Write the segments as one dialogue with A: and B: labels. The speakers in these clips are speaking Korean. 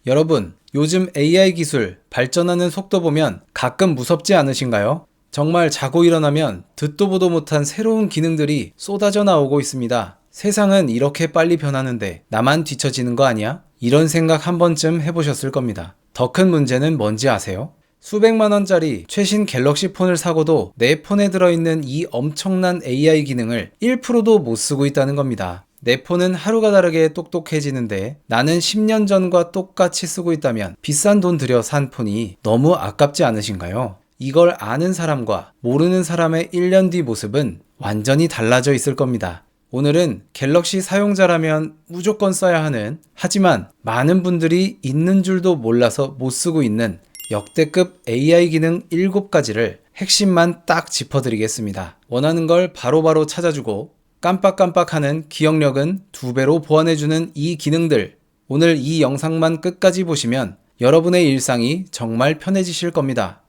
A: 여러분, 요즘 AI 기술 발전하는 속도 보면 가끔 무섭지 않으신가요? 정말 자고 일어나면 듣도 보도 못한 새로운 기능들이 쏟아져 나오고 있습니다. 세상은 이렇게 빨리 변하는데 나만 뒤처지는 거 아니야? 이런 생각 한 번쯤 해보셨을 겁니다. 더 큰 문제는 뭔지 아세요? 수백만 원짜리 최신 갤럭시 폰을 사고도 내 폰에 들어있는 이 엄청난 AI 기능을 1%도 못 쓰고 있다는 겁니다. 내 폰은 하루가 다르게 똑똑해지는데 나는 10년 전과 똑같이 쓰고 있다면 비싼 돈 들여 산 폰이 너무 아깝지 않으신가요? 이걸 아는 사람과 모르는 사람의 1년 뒤 모습은 완전히 달라져 있을 겁니다. 오늘은 갤럭시 사용자라면 무조건 써야 하는, 하지만 많은 분들이 있는 줄도 몰라서 못 쓰고 있는 역대급 AI 기능 7가지를 핵심만 딱 짚어드리겠습니다. 원하는 걸 바로바로 찾아주고 깜빡깜빡하는 기억력은 2배로 보완해주는 이 기능들, 오늘 이 영상만 끝까지 보시면 여러분의 일상이 정말 편해지실 겁니다.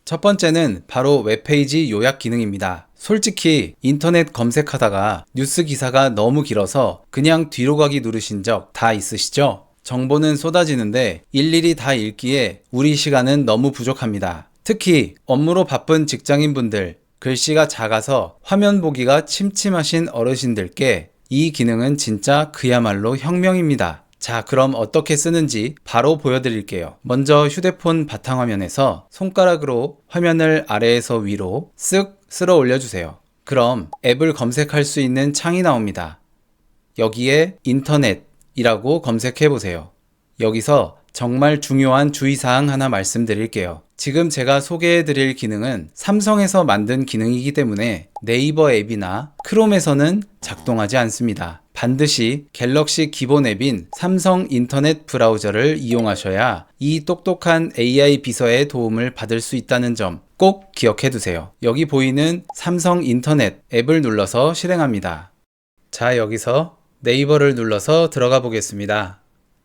A: 첫 번째는 바로 웹페이지 요약 기능입니다. 솔직히 인터넷 검색하다가 뉴스 기사가 너무 길어서 그냥 뒤로 가기 누르신 적 다 있으시죠? 정보는 쏟아지는데 일일이 다 읽기에 우리 시간은 너무 부족합니다. 특히 업무로 바쁜 직장인분들, 글씨가 작아서 화면 보기가 침침하신 어르신들께 이 기능은 진짜 그야말로 혁명입니다. 자, 그럼 어떻게 쓰는지 바로 보여드릴게요. 먼저 휴대폰 바탕화면에서 손가락으로 화면을 아래에서 위로 쓱 쓸어 올려주세요. 그럼 앱을 검색할 수 있는 창이 나옵니다. 여기에 인터넷이라고 검색해보세요. 여기서 정말 중요한 주의사항 하나 말씀드릴게요. 지금 제가 소개해드릴 기능은 삼성에서 만든 기능이기 때문에 네이버 앱이나 크롬에서는 작동하지 않습니다. 반드시 갤럭시 기본 앱인 삼성 인터넷 브라우저를 이용하셔야 이 똑똑한 AI 비서의 도움을 받을 수 있다는 점 꼭 기억해 두세요. 여기 보이는 삼성 인터넷 앱을 눌러서 실행합니다. 자, 여기서 네이버를 눌러서 들어가 보겠습니다.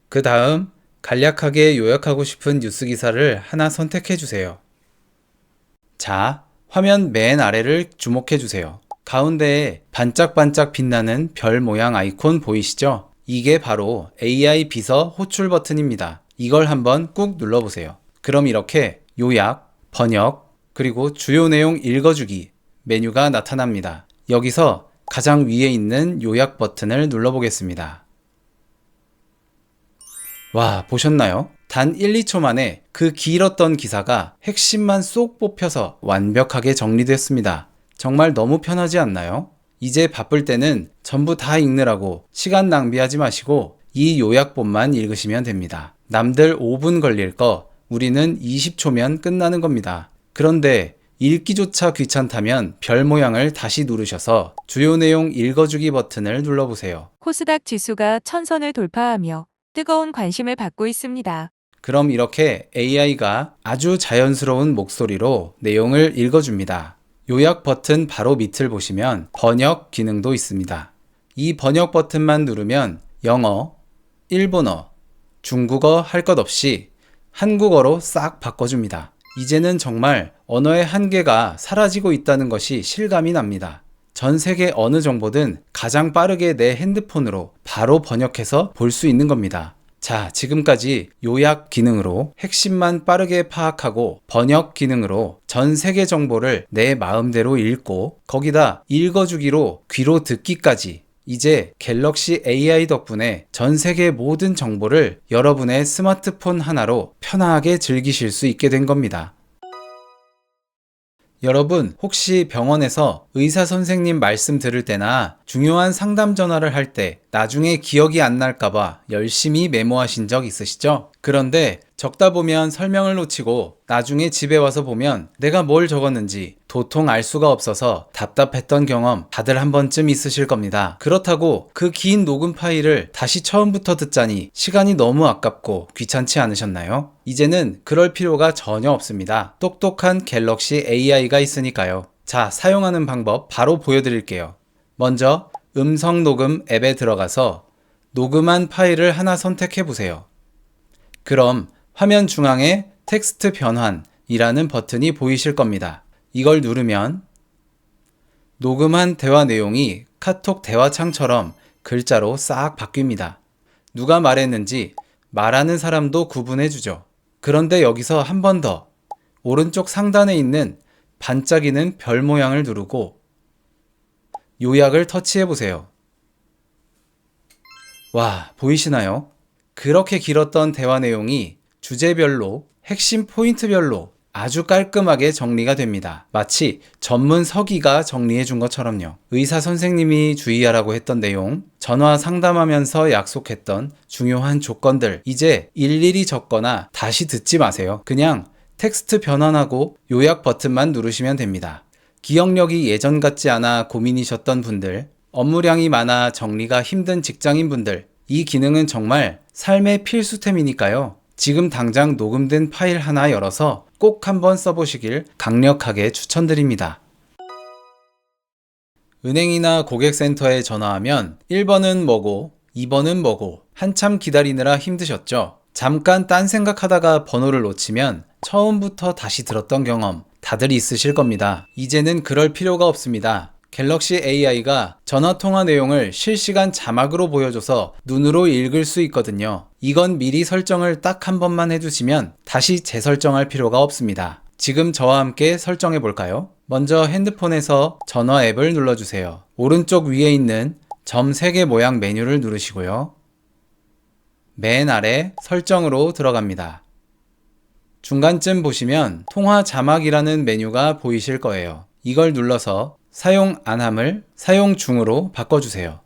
A: 그 다음 간략하게 요약하고 싶은 뉴스 기사를 하나 선택해 주세요. 자, 화면 맨 아래를 주목해 주세요. 가운데에 반짝반짝 빛나는 별 모양 아이콘 보이시죠? 이게 바로 AI 비서 호출 버튼입니다. 이걸 한번 꾹 눌러보세요. 그럼 이렇게 요약, 번역, 그리고 주요 내용 읽어주기 메뉴가 나타납니다. 여기서 가장 위에 있는 요약 버튼을 눌러보겠습니다. 와, 보셨나요? 단 1, 2초 만에 그 길었던 기사가 핵심만 쏙 뽑혀서 완벽하게 정리됐습니다. 정말 너무 편하지 않나요? 이제 바쁠 때는 전부 다 읽느라고 시간 낭비하지 마시고 이 요약본만 읽으시면 됩니다. 남들 5분 걸릴 거 우리는 20초면 끝나는 겁니다. 그런데 읽기조차 귀찮다면 별 모양을 다시 누르셔서 주요 내용 읽어주기 버튼을 눌러보세요.
B: 코스닥 지수가 1000선을 돌파하며 뜨거운 관심을 받고 있습니다.
A: 그럼 이렇게 AI가 아주 자연스러운 목소리로 내용을 읽어줍니다. 요약 버튼 바로 밑을 보시면 번역 기능도 있습니다. 이 번역 버튼만 누르면 영어, 일본어, 중국어 할 것 없이 한국어로 싹 바꿔줍니다. 이제는 정말 언어의 한계가 사라지고 있다는 것이 실감이 납니다. 전 세계 어느 정보든 가장 빠르게 내 핸드폰으로 바로 번역해서 볼 수 있는 겁니다. 자, 지금까지 요약 기능으로 핵심만 빠르게 파악하고 번역 기능으로 전 세계 정보를 내 마음대로 읽고 거기다 읽어주기로 귀로 듣기까지, 이제 갤럭시 AI 덕분에 전 세계 모든 정보를 여러분의 스마트폰 하나로 편하게 즐기실 수 있게 된 겁니다. 여러분, 혹시 병원에서 의사 선생님 말씀 들을 때나 중요한 상담 전화를 할 때 나중에 기억이 안 날까봐 열심히 메모하신 적 있으시죠? 그런데 적다 보면 설명을 놓치고 나중에 집에 와서 보면 내가 뭘 적었는지 도통 알 수가 없어서 답답했던 경험 다들 한 번쯤 있으실 겁니다. 그렇다고 그 긴 녹음 파일을 다시 처음부터 듣자니 시간이 너무 아깝고 귀찮지 않으셨나요? 이제는 그럴 필요가 전혀 없습니다. 똑똑한 갤럭시 AI가 있으니까요. 자, 사용하는 방법 바로 보여드릴게요. 먼저 음성 녹음 앱에 들어가서 녹음한 파일을 하나 선택해 보세요. 그럼 화면 중앙에 텍스트 변환이라는 버튼이 보이실 겁니다. 이걸 누르면 녹음한 대화 내용이 카톡 대화창처럼 글자로 싹 바뀝니다. 누가 말했는지 말하는 사람도 구분해주죠. 그런데 여기서 한 번 더 오른쪽 상단에 있는 반짝이는 별 모양을 누르고 요약을 터치해보세요. 와, 보이시나요? 그렇게 길었던 대화 내용이 주제별로, 핵심 포인트별로 아주 깔끔하게 정리가 됩니다. 마치 전문 서기가 정리해 준 것처럼요. 의사 선생님이 주의하라고 했던 내용, 전화 상담하면서 약속했던 중요한 조건들, 이제 일일이 적거나 다시 듣지 마세요. 그냥 텍스트 변환하고 요약 버튼만 누르시면 됩니다. 기억력이 예전 같지 않아 고민이셨던 분들, 업무량이 많아 정리가 힘든 직장인분들, 이 기능은 정말 삶의 필수템이니까요. 지금 당장 녹음된 파일 하나 열어서 꼭 한번 써보시길 강력하게 추천드립니다. 은행이나 고객센터에 전화하면 1번은 뭐고 2번은 뭐고 한참 기다리느라 힘드셨죠? 잠깐 딴 생각하다가 번호를 놓치면 처음부터 다시 들었던 경험 다들 있으실 겁니다. 이제는 그럴 필요가 없습니다. 갤럭시 AI가 전화통화 내용을 실시간 자막으로 보여줘서 눈으로 읽을 수 있거든요. 이건 미리 설정을 딱 한 번만 해두시면 다시 재설정할 필요가 없습니다. 지금 저와 함께 설정해 볼까요? 먼저 핸드폰에서 전화 앱을 눌러주세요. 오른쪽 위에 있는 점 3개 모양 메뉴를 누르시고요. 맨 아래 설정으로 들어갑니다. 중간쯤 보시면 통화 자막이라는 메뉴가 보이실 거예요. 이걸 눌러서 사용 안함을 사용 중으로 바꿔주세요.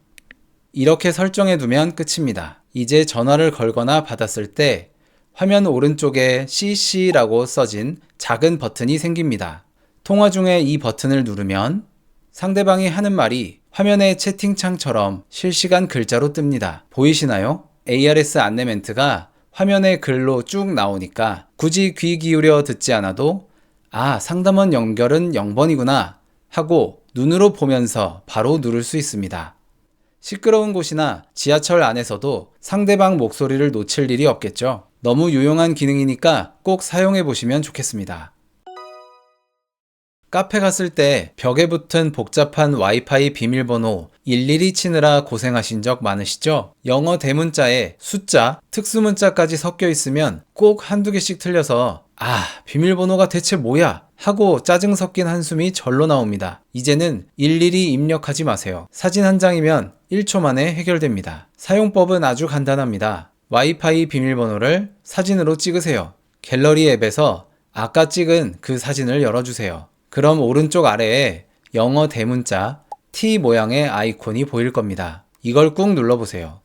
A: 이렇게 설정해 두면 끝입니다. 이제 전화를 걸거나 받았을 때 화면 오른쪽에 CC라고 써진 작은 버튼이 생깁니다. 통화 중에 이 버튼을 누르면 상대방이 하는 말이 화면의 채팅창처럼 실시간 글자로 뜹니다. 보이시나요? ARS 안내 멘트가 화면에 글로 쭉 나오니까 굳이 귀 기울여 듣지 않아도 상담원 연결은 0번이구나 하고 눈으로 보면서 바로 누를 수 있습니다. 시끄러운 곳이나 지하철 안에서도 상대방 목소리를 놓칠 일이 없겠죠. 너무 유용한 기능이니까 꼭 사용해 보시면 좋겠습니다. 카페 갔을 때 벽에 붙은 복잡한 와이파이 비밀번호 일일이 치느라 고생하신 적 많으시죠? 영어 대문자에 숫자, 특수문자까지 섞여 있으면 꼭 한두 개씩 틀려서 비밀번호가 대체 뭐야? 하고 짜증 섞인 한숨이 절로 나옵니다. 이제는 일일이 입력하지 마세요. 사진 한 장이면 1초 만에 해결됩니다. 사용법은 아주 간단합니다. 와이파이 비밀번호를 사진으로 찍으세요. 갤러리 앱에서 아까 찍은 그 사진을 열어주세요. 그럼 오른쪽 아래에 영어 대문자 T 모양의 아이콘이 보일 겁니다. 이걸 꾹 눌러보세요.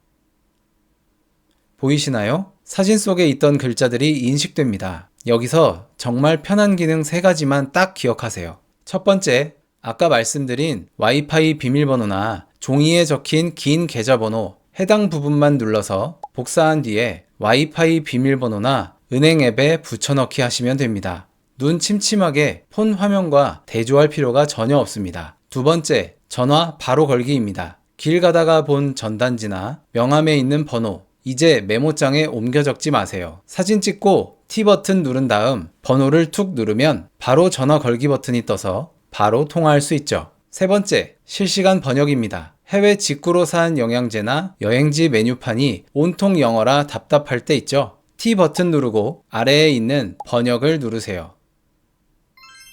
A: 보이시나요? 사진 속에 있던 글자들이 인식됩니다. 여기서 정말 편한 기능 3가지만 딱 기억하세요. 첫 번째, 아까 말씀드린 와이파이 비밀번호나 종이에 적힌 긴 계좌번호 해당 부분만 눌러서 복사한 뒤에 와이파이 비밀번호나 은행 앱에 붙여넣기 하시면 됩니다. 눈 침침하게 폰 화면과 대조할 필요가 전혀 없습니다. 두 번째, 전화 바로 걸기입니다. 길 가다가 본 전단지나 명함에 있는 번호, 이제 메모장에 옮겨 적지 마세요. 사진 찍고 T버튼 누른 다음 번호를 툭 누르면 바로 전화 걸기 버튼이 떠서 바로 통화할 수 있죠. 세 번째, 실시간 번역입니다. 해외 직구로 산 영양제나 여행지 메뉴판이 온통 영어라 답답할 때 있죠. T버튼 누르고 아래에 있는 번역을 누르세요.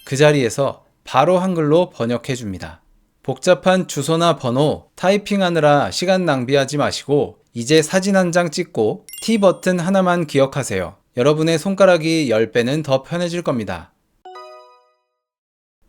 A: 그 자리에서 바로 한글로 번역해 줍니다. 복잡한 주소나 번호 타이핑하느라 시간 낭비하지 마시고 이제 사진 한 장 찍고 T버튼 하나만 기억하세요. 여러분의 손가락이 10배는 더 편해질 겁니다.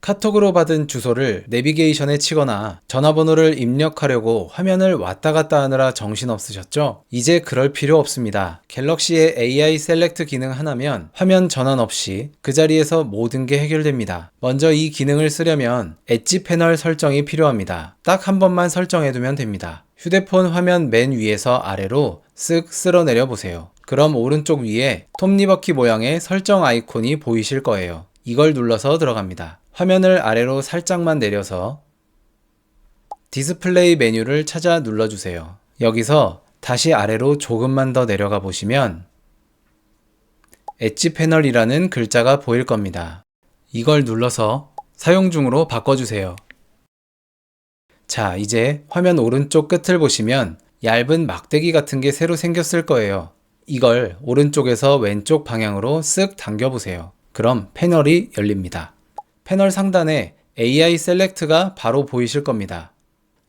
A: 카톡으로 받은 주소를 내비게이션에 치거나 전화번호를 입력하려고 화면을 왔다 갔다 하느라 정신없으셨죠? 이제 그럴 필요 없습니다. 갤럭시의 AI 셀렉트 기능 하나면 화면 전환 없이 그 자리에서 모든 게 해결됩니다. 먼저 이 기능을 쓰려면 엣지 패널 설정이 필요합니다. 딱 한 번만 설정해두면 됩니다. 휴대폰 화면 맨 위에서 아래로 쓱 쓸어내려 보세요. 그럼 오른쪽 위에 톱니바퀴 모양의 설정 아이콘이 보이실 거예요. 이걸 눌러서 들어갑니다. 화면을 아래로 살짝만 내려서 디스플레이 메뉴를 찾아 눌러주세요. 여기서 다시 아래로 조금만 더 내려가 보시면 엣지 패널이라는 글자가 보일 겁니다. 이걸 눌러서 사용 중으로 바꿔주세요. 자, 이제 화면 오른쪽 끝을 보시면 얇은 막대기 같은 게 새로 생겼을 거예요. 이걸 오른쪽에서 왼쪽 방향으로 쓱 당겨보세요. 그럼 패널이 열립니다. 패널 상단에 AI 셀렉트가 바로 보이실 겁니다.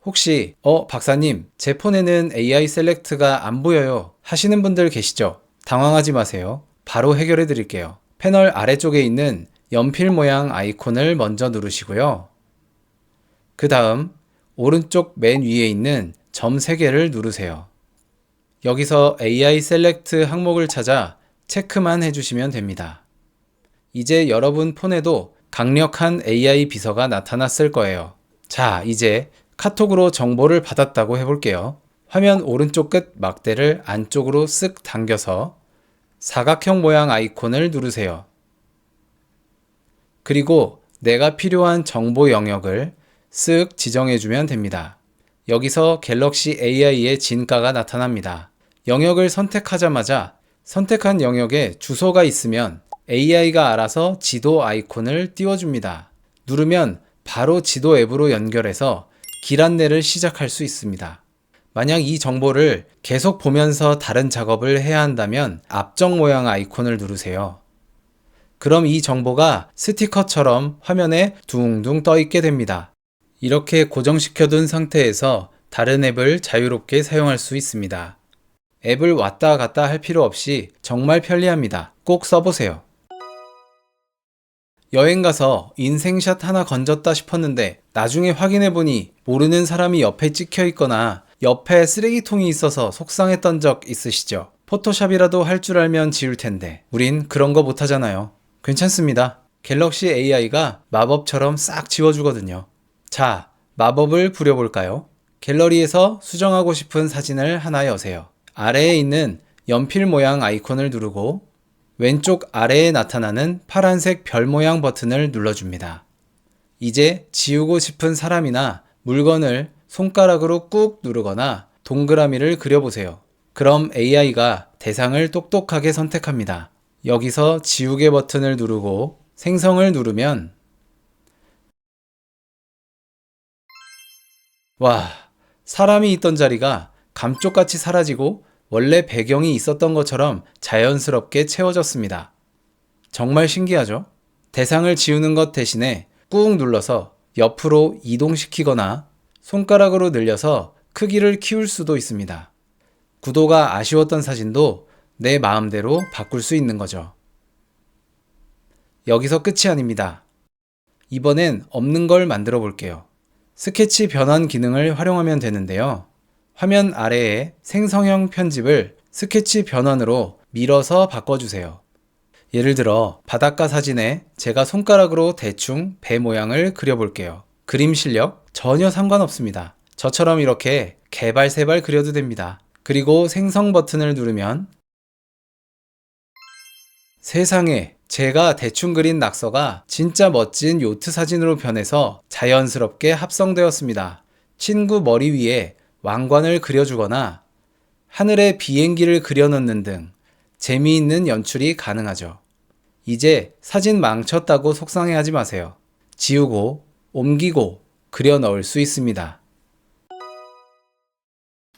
A: 혹시 박사님, 제 폰에는 AI 셀렉트가 안 보여요 하시는 분들 계시죠? 당황하지 마세요. 바로 해결해 드릴게요. 패널 아래쪽에 있는 연필 모양 아이콘을 먼저 누르시고요. 그 다음 오른쪽 맨 위에 있는 점 3개를 누르세요. 여기서 AI 셀렉트 항목을 찾아 체크만 해주시면 됩니다. 이제 여러분 폰에도 강력한 AI 비서가 나타났을 거예요. 자, 이제 카톡으로 정보를 받았다고 해볼게요. 화면 오른쪽 끝 막대를 안쪽으로 쓱 당겨서 사각형 모양 아이콘을 누르세요. 그리고 내가 필요한 정보 영역을 쓱 지정해주면 됩니다. 여기서 갤럭시 AI의 진가가 나타납니다. 영역을 선택하자마자 선택한 영역에 주소가 있으면 AI가 알아서 지도 아이콘을 띄워줍니다. 누르면 바로 지도 앱으로 연결해서 길 안내를 시작할 수 있습니다. 만약 이 정보를 계속 보면서 다른 작업을 해야 한다면 앞정 모양 아이콘을 누르세요. 그럼 이 정보가 스티커처럼 화면에 둥둥 떠 있게 됩니다. 이렇게 고정시켜둔 상태에서 다른 앱을 자유롭게 사용할 수 있습니다. 앱을 왔다 갔다 할 필요 없이 정말 편리합니다. 꼭 써보세요. 여행 가서 인생샷 하나 건졌다 싶었는데 나중에 확인해보니 모르는 사람이 옆에 찍혀 있거나 옆에 쓰레기통이 있어서 속상했던 적 있으시죠? 포토샵이라도 할 줄 알면 지울 텐데 우린 그런 거 못하잖아요. 괜찮습니다. 갤럭시 AI가 마법처럼 싹 지워주거든요. 자, 마법을 부려볼까요? 갤러리에서 수정하고 싶은 사진을 하나 여세요. 아래에 있는 연필 모양 아이콘을 누르고 왼쪽 아래에 나타나는 파란색 별 모양 버튼을 눌러줍니다. 이제 지우고 싶은 사람이나 물건을 손가락으로 꾹 누르거나 동그라미를 그려보세요. 그럼 AI가 대상을 똑똑하게 선택합니다. 여기서 지우개 버튼을 누르고 생성을 누르면 와, 사람이 있던 자리가 감쪽같이 사라지고 원래 배경이 있었던 것처럼 자연스럽게 채워졌습니다. 정말 신기하죠? 대상을 지우는 것 대신에 꾹 눌러서 옆으로 이동시키거나 손가락으로 늘려서 크기를 키울 수도 있습니다. 구도가 아쉬웠던 사진도 내 마음대로 바꿀 수 있는 거죠. 여기서 끝이 아닙니다. 이번엔 없는 걸 만들어 볼게요. 스케치 변환 기능을 활용하면 되는데요. 화면 아래에 생성형 편집을 스케치 변환으로 밀어서 바꿔주세요. 예를 들어 바닷가 사진에 제가 손가락으로 대충 배 모양을 그려볼게요. 그림 실력 전혀 상관없습니다. 저처럼 이렇게 개발세발 그려도 됩니다. 그리고 생성 버튼을 누르면 세상에, 제가 대충 그린 낙서가 진짜 멋진 요트 사진으로 변해서 자연스럽게 합성되었습니다. 친구 머리 위에 왕관을 그려주거나 하늘에 비행기를 그려넣는 등 재미있는 연출이 가능하죠. 이제 사진 망쳤다고 속상해하지 마세요. 지우고, 옮기고, 그려 넣을 수 있습니다.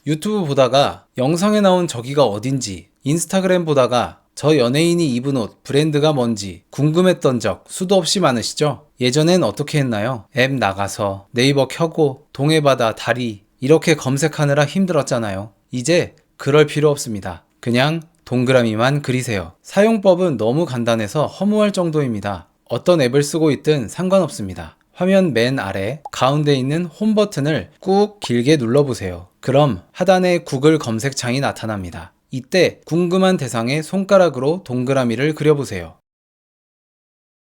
A: 유튜브 보다가 영상에 나온 저기가 어딘지, 인스타그램 보다가 저 연예인이 입은 옷, 브랜드가 뭔지 궁금했던 적 수도 없이 많으시죠? 예전엔 어떻게 했나요? 앱 나가서 네이버 켜고 동해바다 다리 이렇게 검색하느라 힘들었잖아요. 이제 그럴 필요 없습니다. 그냥 동그라미만 그리세요. 사용법은 너무 간단해서 허무할 정도입니다. 어떤 앱을 쓰고 있든 상관없습니다. 화면 맨 아래 가운데 있는 홈 버튼을 꾹 길게 눌러보세요. 그럼 하단에 구글 검색창이 나타납니다. 이때 궁금한 대상에 손가락으로 동그라미를 그려보세요.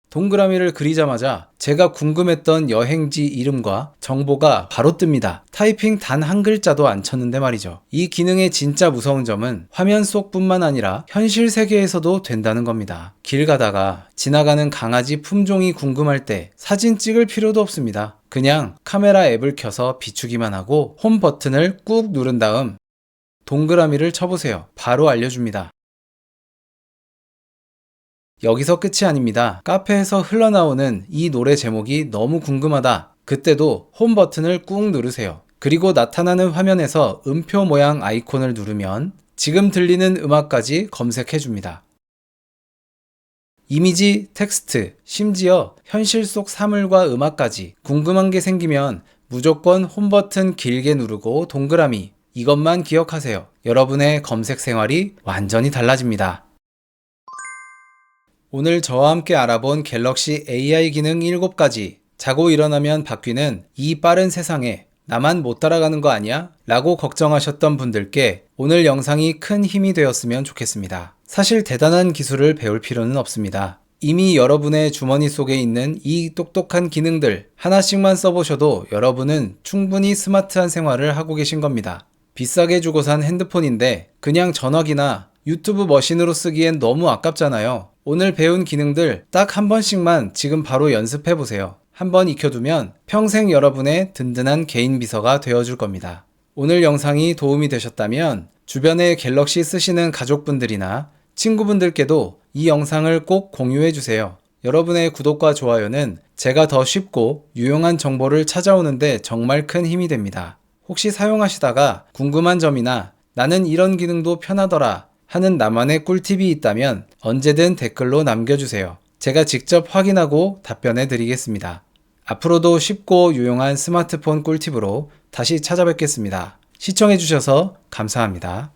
A: 동그라미를 그리자마자 제가 궁금했던 여행지 이름과 정보가 바로 뜹니다. 타이핑 단 한 글자도 안 쳤는데 말이죠. 이 기능의 진짜 무서운 점은 화면 속뿐만 아니라 현실 세계에서도 된다는 겁니다. 길 가다가 지나가는 강아지 품종이 궁금할 때 사진 찍을 필요도 없습니다. 그냥 카메라 앱을 켜서 비추기만 하고 홈 버튼을 꾹 누른 다음 동그라미를 쳐보세요. 바로 알려줍니다. 여기서 끝이 아닙니다. 카페에서 흘러나오는 이 노래 제목이 너무 궁금하다. 그때도 홈 버튼을 꾹 누르세요. 그리고 나타나는 화면에서 음표 모양 아이콘을 누르면 지금 들리는 음악까지 검색해 줍니다. 이미지, 텍스트, 심지어 현실 속 사물과 음악까지 궁금한 게 생기면 무조건 홈 버튼 길게 누르고 동그라미, 이것만 기억하세요. 여러분의 검색 생활이 완전히 달라집니다. 오늘 저와 함께 알아본 갤럭시 AI 기능 7가지. 자고 일어나면 바뀌는 이 빠른 세상에 나만 못 따라가는 거 아니야? 라고 걱정하셨던 분들께 오늘 영상이 큰 힘이 되었으면 좋겠습니다. 사실 대단한 기술을 배울 필요는 없습니다. 이미 여러분의 주머니 속에 있는 이 똑똑한 기능들 하나씩만 써보셔도 여러분은 충분히 스마트한 생활을 하고 계신 겁니다. 비싸게 주고 산 핸드폰인데 그냥 전화기나 유튜브 머신으로 쓰기엔 너무 아깝잖아요. 오늘 배운 기능들 딱 한 번씩만 지금 바로 연습해보세요. 한번 익혀두면 평생 여러분의 든든한 개인 비서가 되어줄 겁니다. 오늘 영상이 도움이 되셨다면 주변에 갤럭시 쓰시는 가족분들이나 친구분들께도 이 영상을 꼭 공유해주세요. 여러분의 구독과 좋아요는 제가 더 쉽고 유용한 정보를 찾아오는데 정말 큰 힘이 됩니다. 혹시 사용하시다가 궁금한 점이나 나는 이런 기능도 편하더라 하는 나만의 꿀팁이 있다면 언제든 댓글로 남겨주세요. 제가 직접 확인하고 답변해 드리겠습니다. 앞으로도 쉽고 유용한 스마트폰 꿀팁으로 다시 찾아뵙겠습니다. 시청해주셔서 감사합니다.